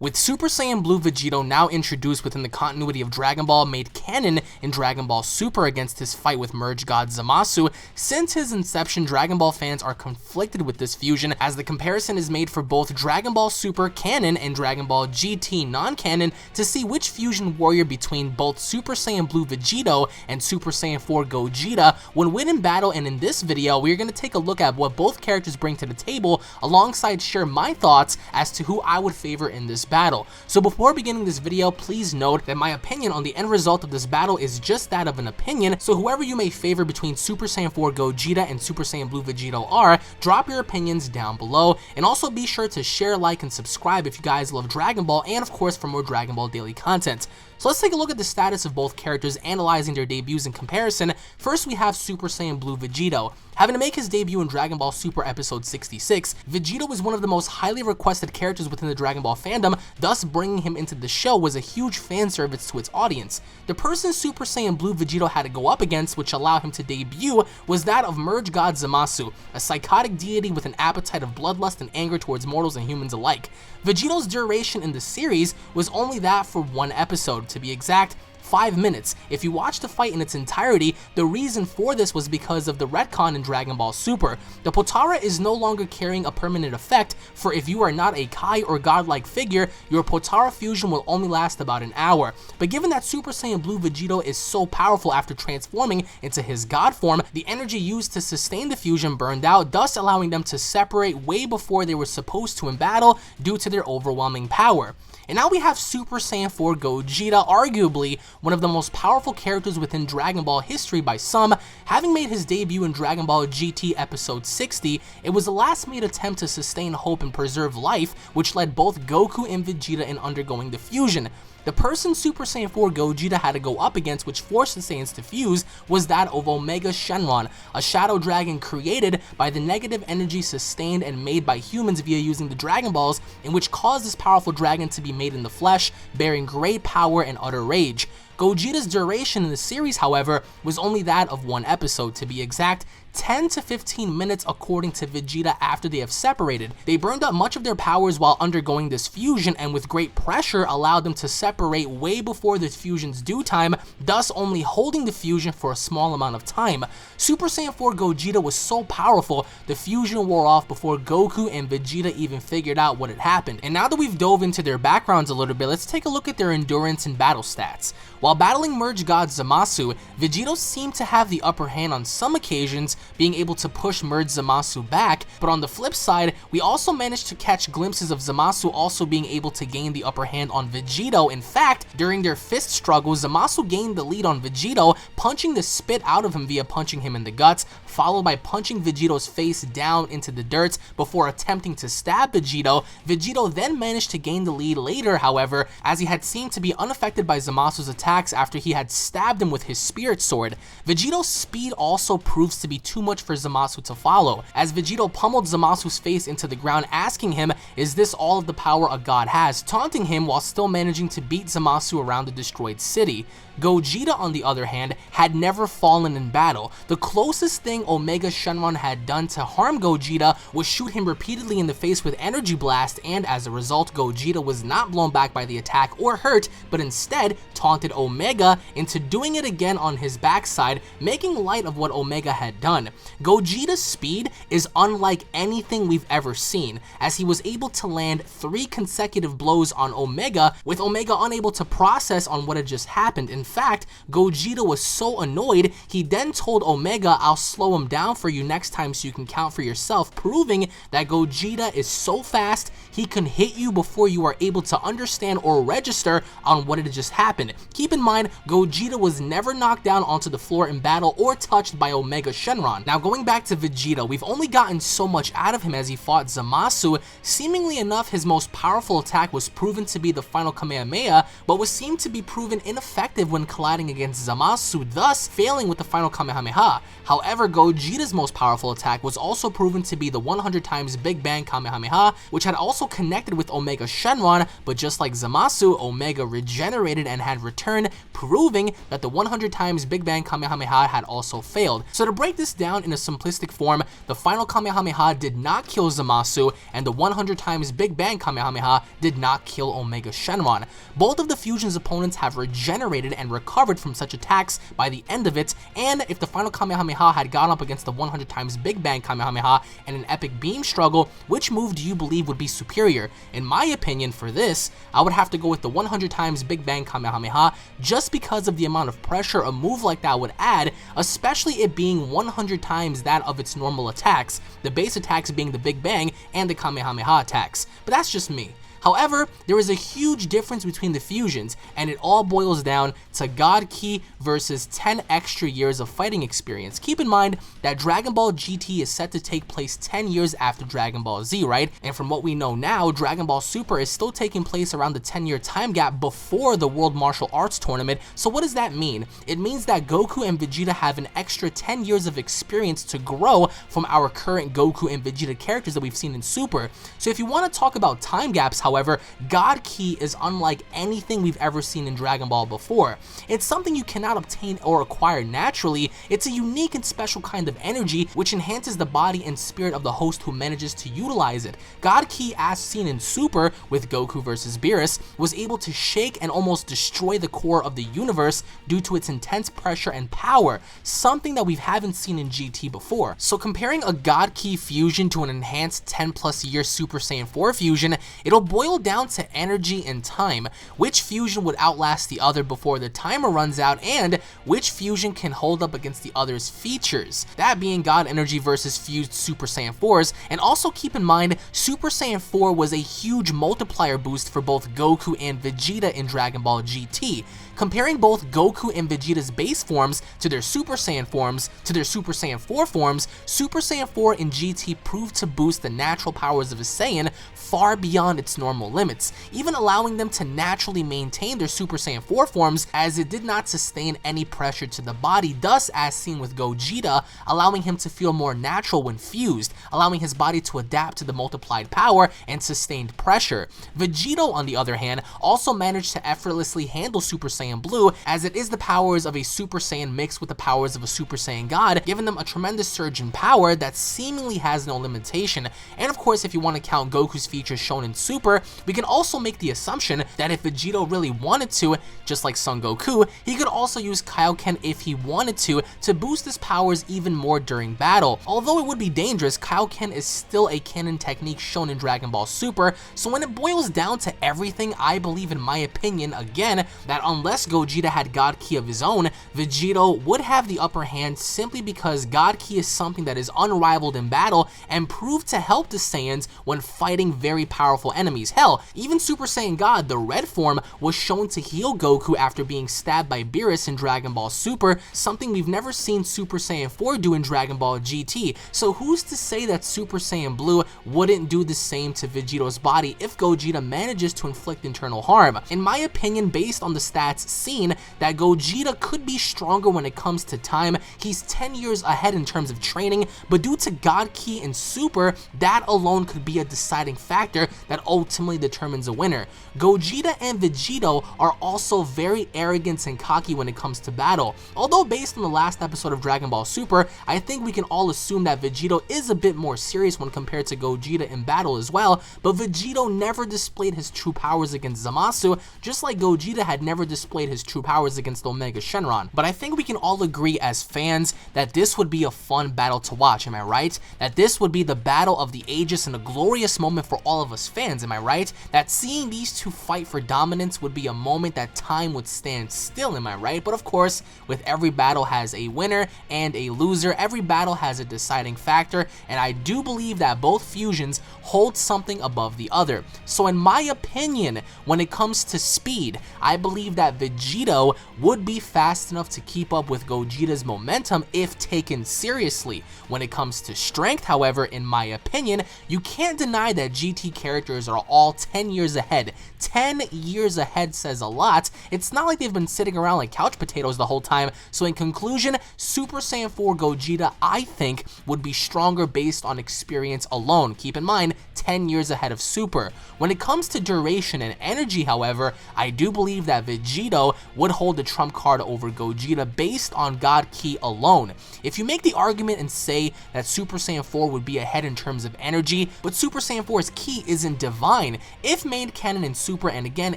With Super Saiyan Blue Vegito now introduced within the continuity of Dragon Ball made canon in Dragon Ball Super against his fight with Merge God Zamasu, since his inception Dragon Ball fans are conflicted with this fusion as the comparison is made for both Dragon Ball Super canon and Dragon Ball GT non-canon to see which fusion warrior between both Super Saiyan Blue Vegito and Super Saiyan 4 Gogeta would win in battle, and in this video we are going to take a look at what both characters bring to the table alongside share my thoughts as to who I would favor in this battle. So before beginning this video, please note that my opinion on the end result of this battle is just that of an opinion, so whoever you may favor between Super Saiyan 4 Gogeta and Super Saiyan Blue Vegito are, drop your opinions down below, and also be sure to share, like, and subscribe if you guys love Dragon Ball, and of course for more Dragon Ball daily content. So let's take a look at the status of both characters, analyzing their debuts in comparison. First we have Super Saiyan Blue Vegito. Having to make his debut in Dragon Ball Super episode 66, Vegito is one of the most highly requested characters within the Dragon Ball fandom, thus bringing him into the show was a huge fan service to its audience. The person Super Saiyan Blue Vegito had to go up against, which allowed him to debut, was that of Merge God Zamasu, a psychotic deity with an appetite of bloodlust and anger towards mortals and humans alike. Vegito's duration in the series was only that for one episode, to be exact, 5 minutes. If you watch the fight in its entirety, the reason for this was because of the retcon in Dragon Ball Super. The Potara is no longer carrying a permanent effect, for if you are not a Kai or godlike figure, your Potara fusion will only last about an hour. But given that Super Saiyan Blue Vegito is so powerful after transforming into his god form, the energy used to sustain the fusion burned out, thus allowing them to separate way before they were supposed to in battle due to their overwhelming power. And now we have Super Saiyan 4 Gogeta, arguably one of the most powerful characters within Dragon Ball history by some. Having made his debut in Dragon Ball GT episode 60, it was the last made attempt to sustain hope and preserve life, which led both Goku and Vegeta in undergoing the fusion. The person Super Saiyan 4 Gogeta had to go up against, which forced the Saiyans to fuse, was that of Omega Shenron, a shadow dragon created by the negative energy sustained and made by humans via using the Dragon Balls, in which caused this powerful dragon to be made in the flesh, bearing great power and utter rage. Gogeta's duration in the series, however, was only that of one episode, to be exact, 10 to 15 minutes according to Vegeta after they have separated. They burned up much of their powers while undergoing this fusion, and with great pressure allowed them to separate way before the fusion's due time, thus only holding the fusion for a small amount of time. Super Saiyan 4 Gogeta was so powerful, the fusion wore off before Goku and Vegeta even figured out what had happened. And now that we've dove into their backgrounds a little bit, let's take a look at their endurance and battle stats. While battling Merge God Zamasu, Vegito seemed to have the upper hand on some occasions, being able to push Merge Zamasu back, but on the flip side, we also managed to catch glimpses of Zamasu also being able to gain the upper hand on Vegito. In fact, during their fist struggle, Zamasu gained the lead on Vegito, punching the spit out of him via punching him in the guts, followed by punching Vegito's face down into the dirt before attempting to stab Vegito. Vegito then managed to gain the lead later, however, as he had seemed to be unaffected by Zamasu's attacks after he had stabbed him with his spirit sword. Vegito's speed also proves to be too much for Zamasu to follow, as Vegito pummeled Zamasu's face into the ground, asking him, "Is this all of the power a god has?" taunting him while still managing to beat Zamasu around the destroyed city. Gogeta, on the other hand, had never fallen in battle. The closest thing Omega Shenron had done to harm Gogeta was shoot him repeatedly in the face with Energy Blast, and as a result, Gogeta was not blown back by the attack or hurt, but instead taunted Omega into doing it again on his backside, making light of what Omega had done. Gogeta's speed is unlike anything we've ever seen, as he was able to land 3 consecutive blows on Omega, with Omega unable to process on what had just happened. In fact, Gogeta was so annoyed, he then told Omega, "I'll slow him down for you next time so you can count for yourself," proving that Gogeta is so fast, he can hit you before you are able to understand or register on what had just happened. Keep in mind, Gogeta was never knocked down onto the floor in battle or touched by Omega Shenron. Now going back to Vegeta, we've only gotten so much out of him as he fought Zamasu. Seemingly enough, his most powerful attack was proven to be the final Kamehameha, but was seen to be proven ineffective when colliding against Zamasu, thus failing with the final Kamehameha. However, Gogeta's most powerful attack was also proven to be the 100 times Big Bang Kamehameha, which had also connected with Omega Shenron, but just like Zamasu, Omega regenerated and had returned turn, proving that the 100 times Big Bang Kamehameha had also failed. So to break this down in a simplistic form, the final Kamehameha did not kill Zamasu, and the 100 times Big Bang Kamehameha did not kill Omega Shenron. Both of the fusion's opponents have regenerated and recovered from such attacks by the end of it, and if the final Kamehameha had gone up against the 100 times Big Bang Kamehameha in an epic beam struggle, which move do you believe would be superior? In my opinion, for this, I would have to go with the 100 times Big Bang Kamehameha, just because of the amount of pressure a move like that would add, especially it being 100 times that of its normal attacks, the base attacks being the Big Bang and the Kamehameha attacks. But that's just me. However, there is a huge difference between the fusions, and it all boils down to God Ki versus 10 extra years of fighting experience. Keep in mind that Dragon Ball GT is set to take place 10 years after Dragon Ball Z, right? And from what we know now, Dragon Ball Super is still taking place around the 10-year time gap before the World Martial Arts Tournament. So what does that mean? It means that Goku and Vegeta have an extra 10 years of experience to grow from our current Goku and Vegeta characters that we've seen in Super. So if you want to talk about time gaps, however, God Ki is unlike anything we've ever seen in Dragon Ball before. It's something you cannot obtain or acquire naturally. It's a unique and special kind of energy which enhances the body and spirit of the host who manages to utilize it. God Ki, as seen in Super with Goku versus Beerus, was able to shake and almost destroy the core of the universe due to its intense pressure and power, something that we haven't seen in GT before. So comparing a God Ki fusion to an enhanced 10+ year Super Saiyan 4 fusion, it'll boil down to energy and time. Which fusion would outlast the other before the timer runs out, and which fusion can hold up against the other's features, that being God Energy versus fused Super Saiyan 4s. And also keep in mind, Super Saiyan 4 was a huge multiplier boost for both Goku and Vegeta in Dragon Ball GT. Comparing both Goku and Vegeta's base forms to their Super Saiyan forms to their Super Saiyan 4 forms, Super Saiyan 4 in GT proved to boost the natural powers of a Saiyan far beyond its normal limits, even allowing them to naturally maintain their Super Saiyan 4 forms, as it did not sustain any pressure to the body, thus as seen with Gogeta, allowing him to feel more natural when fused, allowing his body to adapt to the multiplied power and sustained pressure. Vegito, on the other hand, also managed to effortlessly handle Super Saiyan Blue, as it is the powers of a Super Saiyan mixed with the powers of a Super Saiyan God, giving them a tremendous surge in power that seemingly has no limitation. And of course, if you want to count Goku's features shown in Super, we can also make the assumption that if Vegito really wanted to, just like Son Goku, he could also use Kaioken if he wanted to boost his powers even more during battle. Although it would be dangerous, Kaioken is still a canon technique shown in Dragon Ball Super, so when it boils down to everything, I believe, in my opinion, again, that unless Gogeta had God Ki of his own, Vegito would have the upper hand, simply because God Ki is something that is unrivaled in battle and proved to help the Saiyans when fighting very powerful enemies. Hell, even Super Saiyan God, the red form, was shown to heal Goku after being stabbed by Beerus in Dragon Ball Super, something we've never seen Super Saiyan 4 do in Dragon Ball GT. So who's to say that Super Saiyan Blue wouldn't do the same to Vegito's body if Gogeta manages to inflict internal harm? In my opinion, based on the stats seen, that Gogeta could be stronger when it comes to time. He's 10 years ahead in terms of training, but due to God Ki and Super, that alone could be a deciding factor that ultimately determines a winner. Gogeta and Vegito are also very arrogant and cocky when it comes to battle. Although based on the last episode of Dragon Ball Super, I think we can all assume that Vegito is a bit more serious when compared to Gogeta in battle as well, but Vegito never displayed his true powers against Zamasu, just like Gogeta had never displayed his true powers against Omega Shenron. But I think we can all agree as fans that this would be a fun battle to watch, am I right? That this would be the battle of the ages and a glorious moment for all of us fans, am I right? That seeing these two fight for dominance would be a moment that time would stand still, am I right? But of course, with every battle has a winner and a loser, every battle has a deciding factor, and I do believe that both fusions hold something above the other. So in my opinion, when it comes to speed, I believe that Vegito would be fast enough to keep up with Gogeta's momentum if taken seriously. When it comes to strength, however, in my opinion, you can't deny that GT characters are all 10 years ahead. 10 years ahead says a lot. It's not like they've been sitting around like couch potatoes the whole time. So in conclusion, Super Saiyan 4 Gogeta, I think, would be stronger based on experience alone. Keep in mind, 10 years ahead of Super. When it comes to duration and energy, however, I do believe that Vegito would hold the trump card over Gogeta based on God Ki alone. If you make the argument and say that Super Saiyan 4 would be ahead in terms of energy, but Super Saiyan 4's Ki isn't divine, if made canon in Super, and again,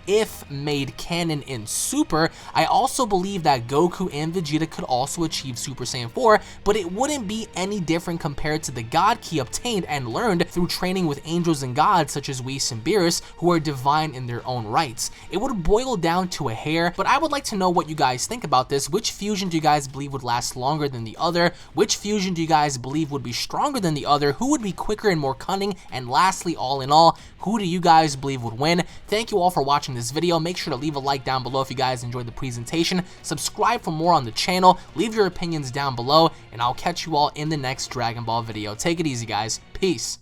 if made canon in Super, I also believe that Goku and Vegeta could also achieve Super Saiyan 4, but it wouldn't be any different compared to the God Ki obtained and learned through training with angels and gods such as Whis and Beerus, who are divine in their own rights. It would boil down to a hair, but I would like to know what you guys think about this. Which fusion do you guys believe would last longer than the other? Which fusion do you guys believe would be stronger than the other? Who would be quicker and more cunning? And lastly, all in all, who do you guys believe would win? Thank you all for watching this video. Make sure to leave a like down below if you guys enjoyed the presentation. Subscribe for more on the channel. Leave your opinions down below, and I'll catch you all in the next Dragon Ball video. Take it easy, guys. Peace.